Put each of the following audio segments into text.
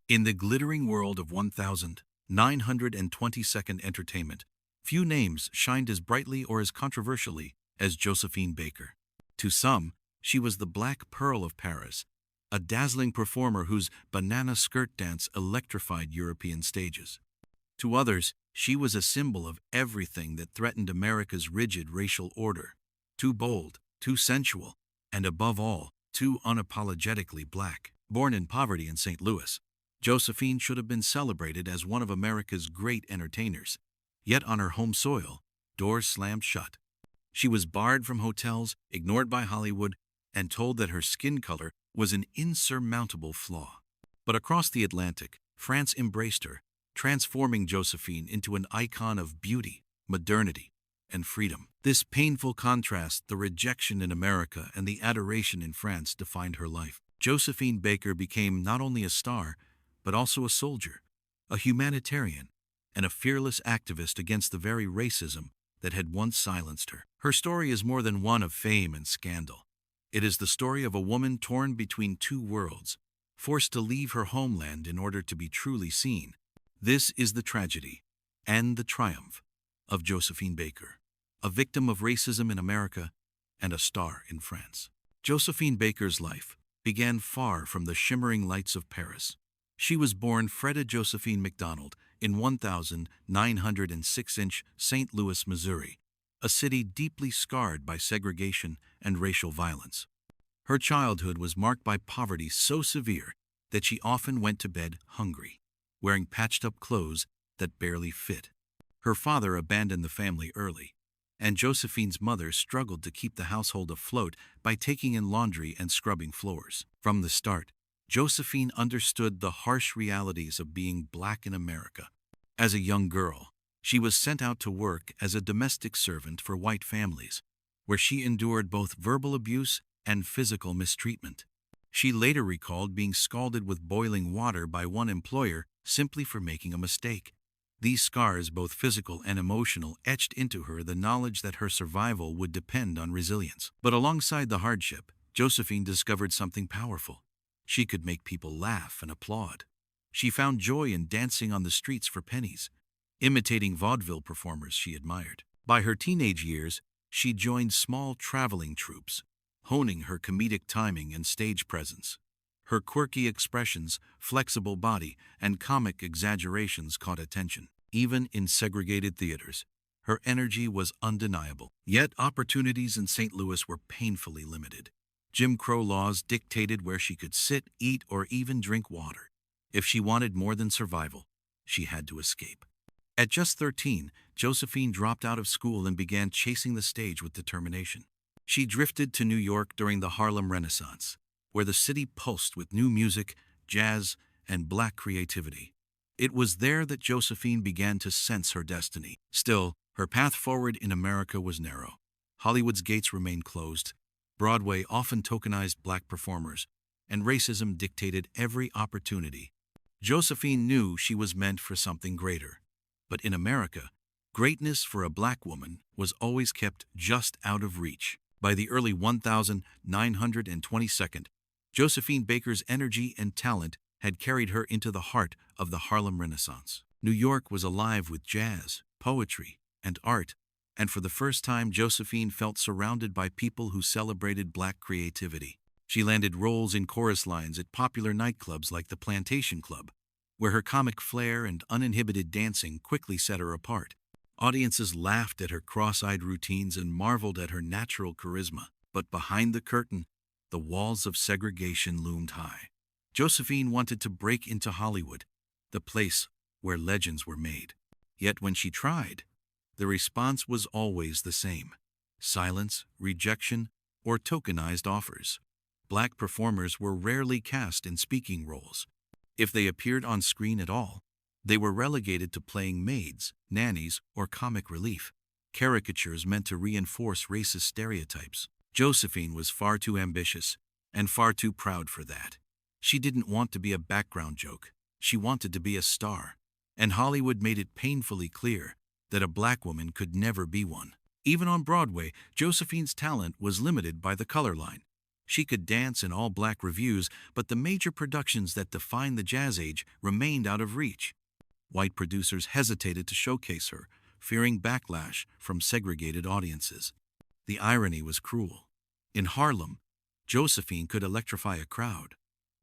In the glittering world of 1922nd entertainment, few names shined as brightly or as controversially as Josephine Baker. To some, she was the Black Pearl of Paris, a dazzling performer whose banana skirt dance electrified European stages. To others, she was a symbol of everything that threatened America's rigid racial order. Too bold, too sensual, and above all, too unapologetically black. Born in poverty in St. Louis, Josephine should have been celebrated as one of America's great entertainers. Yet on her home soil, doors slammed shut. She was barred from hotels, ignored by Hollywood, and told that her skin color was an insurmountable flaw. But across the Atlantic, France embraced her, transforming Josephine into an icon of beauty, modernity, and freedom. This painful contrast, the rejection in America and the adoration in France, defined her life. Josephine Baker became not only a star, but also a soldier, a humanitarian, and a fearless activist against the very racism that had once silenced her. Her story is more than one of fame and scandal. It is the story of a woman torn between two worlds, forced to leave her homeland in order to be truly seen. This is the tragedy and the triumph of Josephine Baker, a victim of racism in America and a star in France. Josephine Baker's life began far from the shimmering lights of Paris. She was born Freda Josephine McDonald in 1906 St. Louis, Missouri, a city deeply scarred by segregation and racial violence. Her childhood was marked by poverty so severe that she often went to bed hungry, wearing patched-up clothes that barely fit. Her father abandoned the family early, and Josephine's mother struggled to keep the household afloat by taking in laundry and scrubbing floors. From the start, Josephine understood the harsh realities of being black in America. As a young girl, she was sent out to work as a domestic servant for white families, where she endured both verbal abuse and physical mistreatment. She later recalled being scalded with boiling water by one employer simply for making a mistake. These scars, both physical and emotional, etched into her the knowledge that her survival would depend on resilience. But alongside the hardship, Josephine discovered something powerful. She could make people laugh and applaud. She found joy in dancing on the streets for pennies, imitating vaudeville performers she admired. By her teenage years, she joined small traveling troupes, honing her comedic timing and stage presence. Her quirky expressions, flexible body, and comic exaggerations caught attention. Even in segregated theaters, her energy was undeniable. Yet opportunities in St. Louis were painfully limited. Jim Crow laws dictated where she could sit, eat, or even drink water. If she wanted more than survival, she had to escape. At just 13, Josephine dropped out of school and began chasing the stage with determination. She drifted to New York during the Harlem Renaissance, where the city pulsed with new music, jazz, and black creativity. It was there that Josephine began to sense her destiny. Still, her path forward in America was narrow. Hollywood's gates remained closed. Broadway often tokenized black performers, and racism dictated every opportunity. Josephine knew she was meant for something greater. But in America, greatness for a black woman was always kept just out of reach. By the early 1922nd, Josephine Baker's energy and talent had carried her into the heart of the Harlem Renaissance. New York was alive with jazz, poetry, and art, and for the first time Josephine felt surrounded by people who celebrated black creativity. She landed roles in chorus lines at popular nightclubs like the Plantation Club, where her comic flair and uninhibited dancing quickly set her apart. Audiences laughed at her cross-eyed routines and marveled at her natural charisma. But behind the curtain, the walls of segregation loomed high. Josephine wanted to break into Hollywood, the place where legends were made. Yet when she tried, the response was always the same: silence, rejection, or tokenized offers. Black performers were rarely cast in speaking roles. If they appeared on screen at all, they were relegated to playing maids, nannies, or comic relief, caricatures meant to reinforce racist stereotypes. Josephine was far too ambitious and far too proud for that. She didn't want to be a background joke. She wanted to be a star, and Hollywood made it painfully clear that a black woman could never be one. Even on Broadway, Josephine's talent was limited by the color line. She could dance in all-black revues, but the major productions that defined the Jazz Age remained out of reach. White producers hesitated to showcase her, fearing backlash from segregated audiences. The irony was cruel. In Harlem, Josephine could electrify a crowd,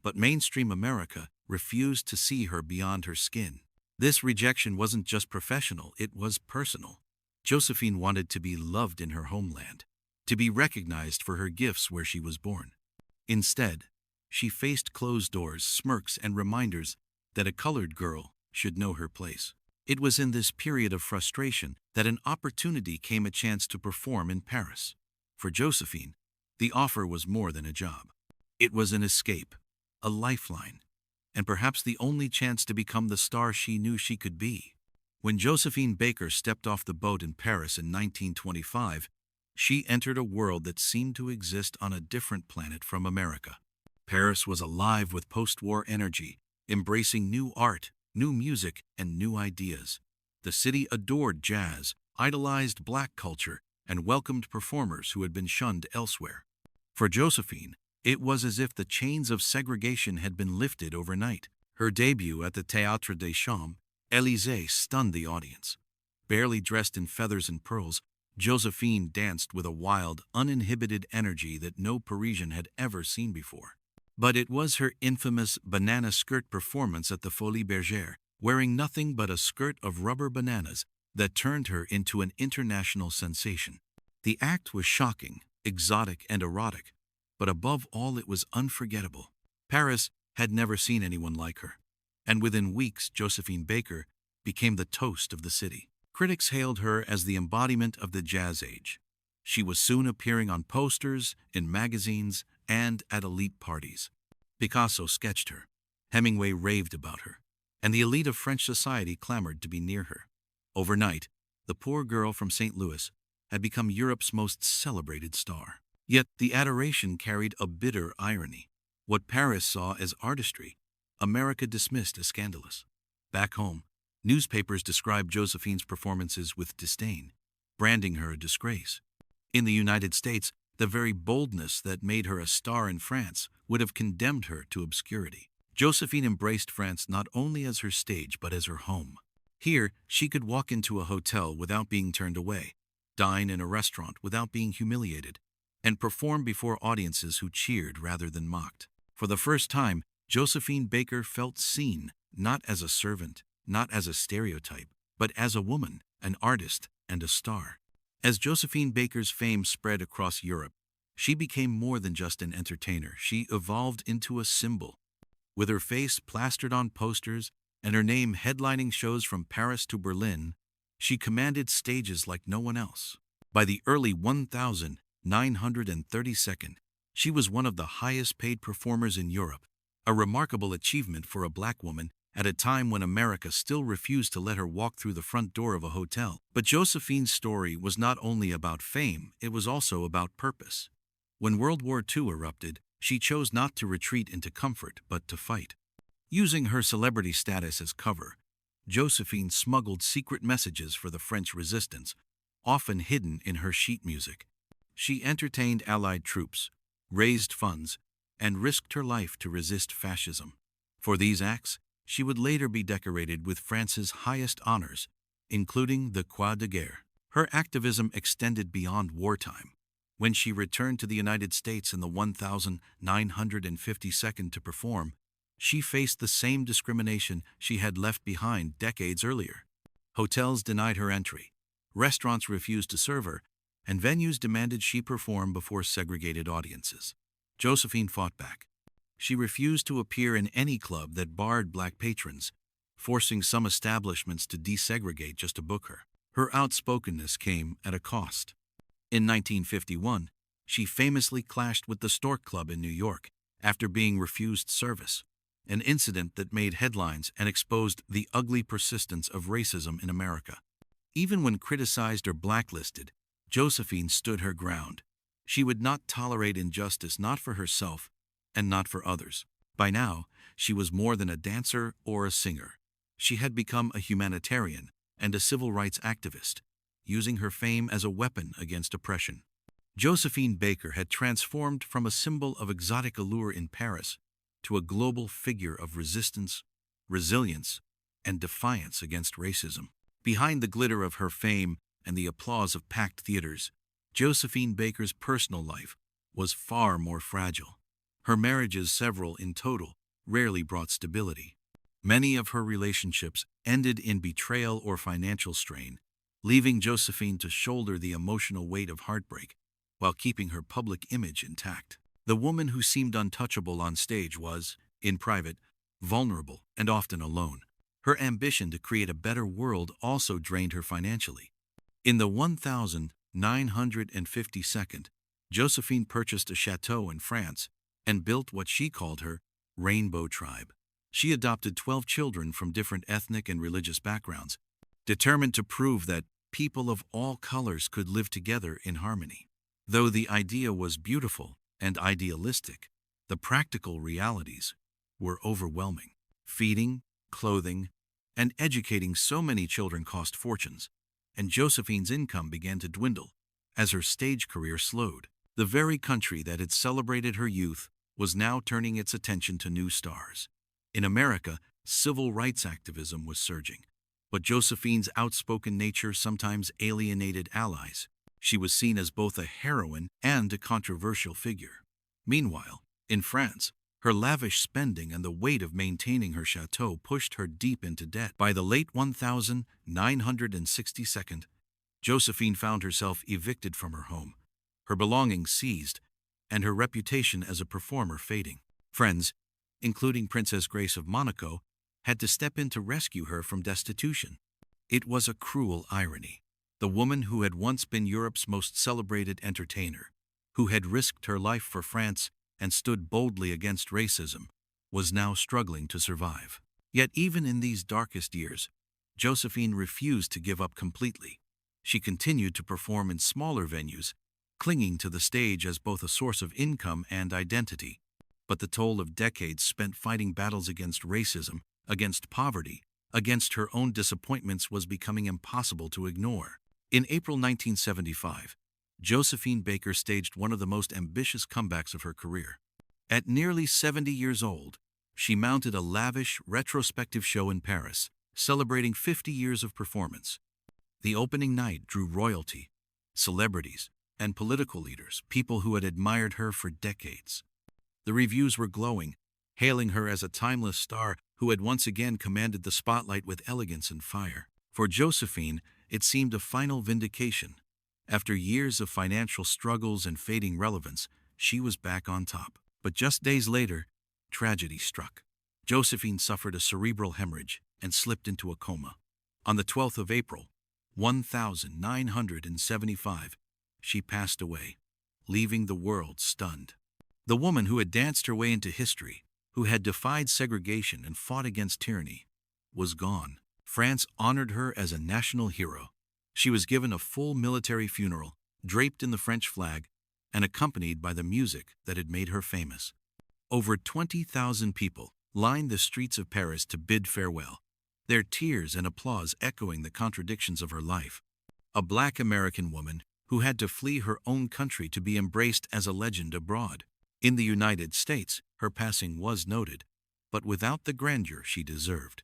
but mainstream America refused to see her beyond her skin. This rejection wasn't just professional, it was personal. Josephine wanted to be loved in her homeland, to be recognized for her gifts where she was born. Instead, she faced closed doors, smirks, and reminders that a colored girl should know her place. It was in this period of frustration that an opportunity came, a chance to perform in Paris. For Josephine, the offer was more than a job. It was an escape, a lifeline, and perhaps the only chance to become the star she knew she could be. When Josephine Baker stepped off the boat in Paris in 1925, she entered a world that seemed to exist on a different planet from America. Paris was alive with post-war energy, embracing new art, new music, and new ideas. The city adored jazz, idolized black culture, and welcomed performers who had been shunned elsewhere. For Josephine, it was as if the chains of segregation had been lifted overnight. Her debut at the Théâtre des Champs-Élysées stunned the audience. Barely dressed in feathers and pearls, Josephine danced with a wild, uninhibited energy that no Parisian had ever seen before. But it was her infamous banana skirt performance at the Folies Bergère, wearing nothing but a skirt of rubber bananas, that turned her into an international sensation. The act was shocking, exotic, and erotic, but above all it was unforgettable. Paris had never seen anyone like her, and within weeks Josephine Baker became the toast of the city. Critics hailed her as the embodiment of the Jazz Age. She was soon appearing on posters, in magazines, and at elite parties. Picasso sketched her, Hemingway raved about her, and the elite of French society clamored to be near her. Overnight, the poor girl from St. Louis had become Europe's most celebrated star. Yet the adoration carried a bitter irony. What Paris saw as artistry, America dismissed as scandalous. Back home, newspapers described Josephine's performances with disdain, branding her a disgrace. In the United States, the very boldness that made her a star in France would have condemned her to obscurity. Josephine embraced France not only as her stage but as her home. Here, she could walk into a hotel without being turned away, dine in a restaurant without being humiliated, and perform before audiences who cheered rather than mocked. For the first time, Josephine Baker felt seen, not as a servant, not as a stereotype, but as a woman, an artist, and a star. As Josephine Baker's fame spread across Europe, she became more than just an entertainer. She evolved into a symbol. With her face plastered on posters and her name headlining shows from Paris to Berlin, she commanded stages like no one else. By the early 1932nd, she was one of the highest-paid performers in Europe, a remarkable achievement for a black woman at a time when America still refused to let her walk through the front door of a hotel. But Josephine's story was not only about fame, it was also about purpose. When World War II erupted, she chose not to retreat into comfort, but to fight. Using her celebrity status as cover, Josephine smuggled secret messages for the French resistance, often hidden in her sheet music. She entertained Allied troops, raised funds, and risked her life to resist fascism. For these acts, she would later be decorated with France's highest honors, including the Croix de Guerre. Her activism extended beyond wartime. When she returned to the United States in the 1952nd to perform, she faced the same discrimination she had left behind decades earlier. Hotels denied her entry, restaurants refused to serve her, and venues demanded she perform before segregated audiences. Josephine fought back. She refused to appear in any club that barred black patrons, forcing some establishments to desegregate just to book her. Her outspokenness came at a cost. In 1951, she famously clashed with the Stork Club in New York after being refused service, an incident that made headlines and exposed the ugly persistence of racism in America. Even when criticized or blacklisted, Josephine stood her ground. She would not tolerate injustice, not for herself and not for others. By now, she was more than a dancer or a singer. She had become a humanitarian and a civil rights activist, using her fame as a weapon against oppression. Josephine Baker had transformed from a symbol of exotic allure in Paris to a global figure of resistance, resilience, and defiance against racism. Behind the glitter of her fame and the applause of packed theaters, Josephine Baker's personal life was far more fragile. Her marriages, several in total, rarely brought stability. Many of her relationships ended in betrayal or financial strain, leaving Josephine to shoulder the emotional weight of heartbreak while keeping her public image intact. The woman who seemed untouchable on stage was, in private, vulnerable and often alone. Her ambition to create a better world also drained her financially. In the 1952nd, Josephine purchased a chateau in France and built what she called her Rainbow Tribe. She adopted 12 children from different ethnic and religious backgrounds, determined to prove that people of all colors could live together in harmony. Though the idea was beautiful and idealistic, the practical realities were overwhelming. Feeding, clothing, and educating so many children cost fortunes, and Josephine's income began to dwindle as her stage career slowed. The very country that had celebrated her youth was now turning its attention to new stars. In America, civil rights activism was surging, but Josephine's outspoken nature sometimes alienated allies. She was seen as both a heroine and a controversial figure. Meanwhile, in France, her lavish spending and the weight of maintaining her chateau pushed her deep into debt. By the late 1962nd, Josephine found herself evicted from her home, her belongings seized, and her reputation as a performer fading. Friends, including Princess Grace of Monaco, had to step in to rescue her from destitution. It was a cruel irony. The woman who had once been Europe's most celebrated entertainer, who had risked her life for France and stood boldly against racism, was now struggling to survive. Yet even in these darkest years, Josephine refused to give up completely. She continued to perform in smaller venues, clinging to the stage as both a source of income and identity. But the toll of decades spent fighting battles against racism, against poverty, against her own disappointments was becoming impossible to ignore. In April 1975, Josephine Baker staged one of the most ambitious comebacks of her career. At nearly 70 years old, she mounted a lavish, retrospective show in Paris, celebrating 50 years of performance. The opening night drew royalty, celebrities, and political leaders, people who had admired her for decades. The reviews were glowing, hailing her as a timeless star who had once again commanded the spotlight with elegance and fire. For Josephine, it seemed a final vindication. After years of financial struggles and fading relevance, she was back on top. But just days later, tragedy struck. Josephine suffered a cerebral hemorrhage and slipped into a coma. On the 12th of April, 1975, she passed away, leaving the world stunned. The woman who had danced her way into history, who had defied segregation and fought against tyranny, was gone. France honored her as a national hero. She was given a full military funeral, draped in the French flag, and accompanied by the music that had made her famous. Over 20,000 people lined the streets of Paris to bid farewell, their tears and applause echoing the contradictions of her life. A Black American woman who had to flee her own country to be embraced as a legend abroad. In the United States, her passing was noted, but without the grandeur she deserved.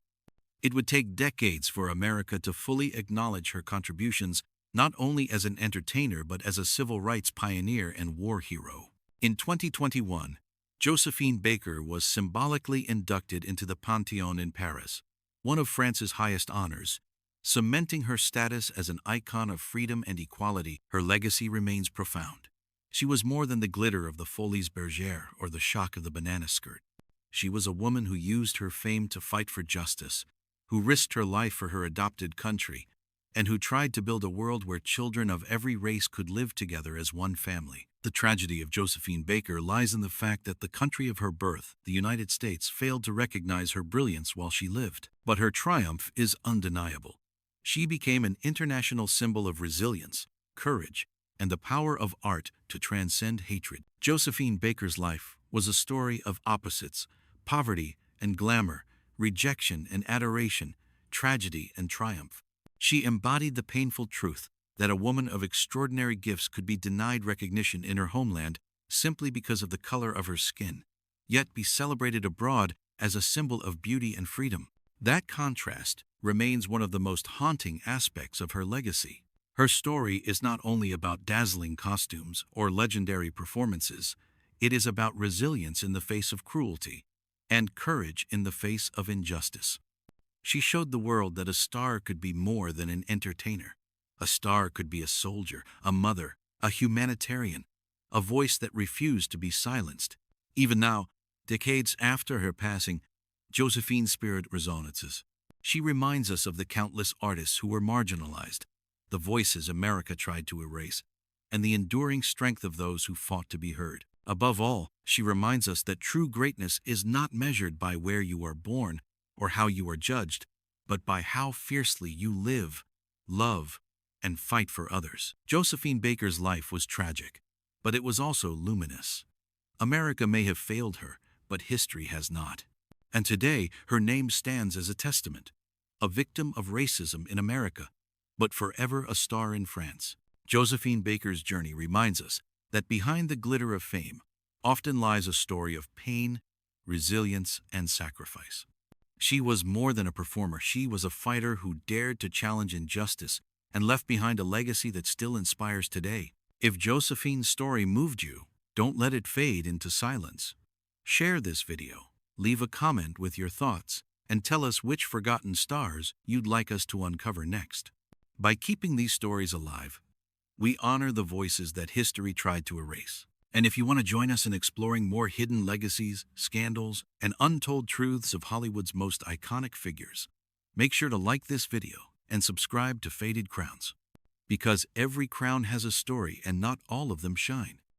It would take decades for America to fully acknowledge her contributions, not only as an entertainer but as a civil rights pioneer and war hero. In 2021, Josephine Baker was symbolically inducted into the Panthéon in Paris, one of France's highest honors. Cementing her status as an icon of freedom and equality, her legacy remains profound. She was more than the glitter of the Folies Bergère or the shock of the banana skirt. She was a woman who used her fame to fight for justice, who risked her life for her adopted country, and who tried to build a world where children of every race could live together as one family. The tragedy of Josephine Baker lies in the fact that the country of her birth, the United States, failed to recognize her brilliance while she lived. But her triumph is undeniable. She became an international symbol of resilience, courage, and the power of art to transcend hatred. Josephine Baker's life was a story of opposites, poverty and glamour, rejection and adoration, tragedy and triumph. She embodied the painful truth that a woman of extraordinary gifts could be denied recognition in her homeland simply because of the color of her skin, yet be celebrated abroad as a symbol of beauty and freedom. That contrast remains one of the most haunting aspects of her legacy. Her story is not only about dazzling costumes or legendary performances, it is about resilience in the face of cruelty and courage in the face of injustice. She showed the world that a star could be more than an entertainer. A star could be a soldier, a mother, a humanitarian, a voice that refused to be silenced. Even now, decades after her passing, Josephine's spirit resonates. She reminds us of the countless artists who were marginalized, the voices America tried to erase, and the enduring strength of those who fought to be heard. Above all, she reminds us that true greatness is not measured by where you are born or how you are judged, but by how fiercely you live, love, and fight for others. Josephine Baker's life was tragic, but it was also luminous. America may have failed her, but history has not. And today, her name stands as a testament, a victim of racism in America, but forever a star in France. Josephine Baker's journey reminds us that behind the glitter of fame often lies a story of pain, resilience, and sacrifice. She was more than a performer. She was a fighter who dared to challenge injustice and left behind a legacy that still inspires today. If Josephine's story moved you, don't let it fade into silence. Share this video, leave a comment with your thoughts, and tell us which forgotten stars you'd like us to uncover next. By keeping these stories alive, we honor the voices that history tried to erase. And if you want to join us in exploring more hidden legacies, scandals, and untold truths of Hollywood's most iconic figures, make sure to like this video and subscribe to Faded Crowns. Because every crown has a story and not all of them shine.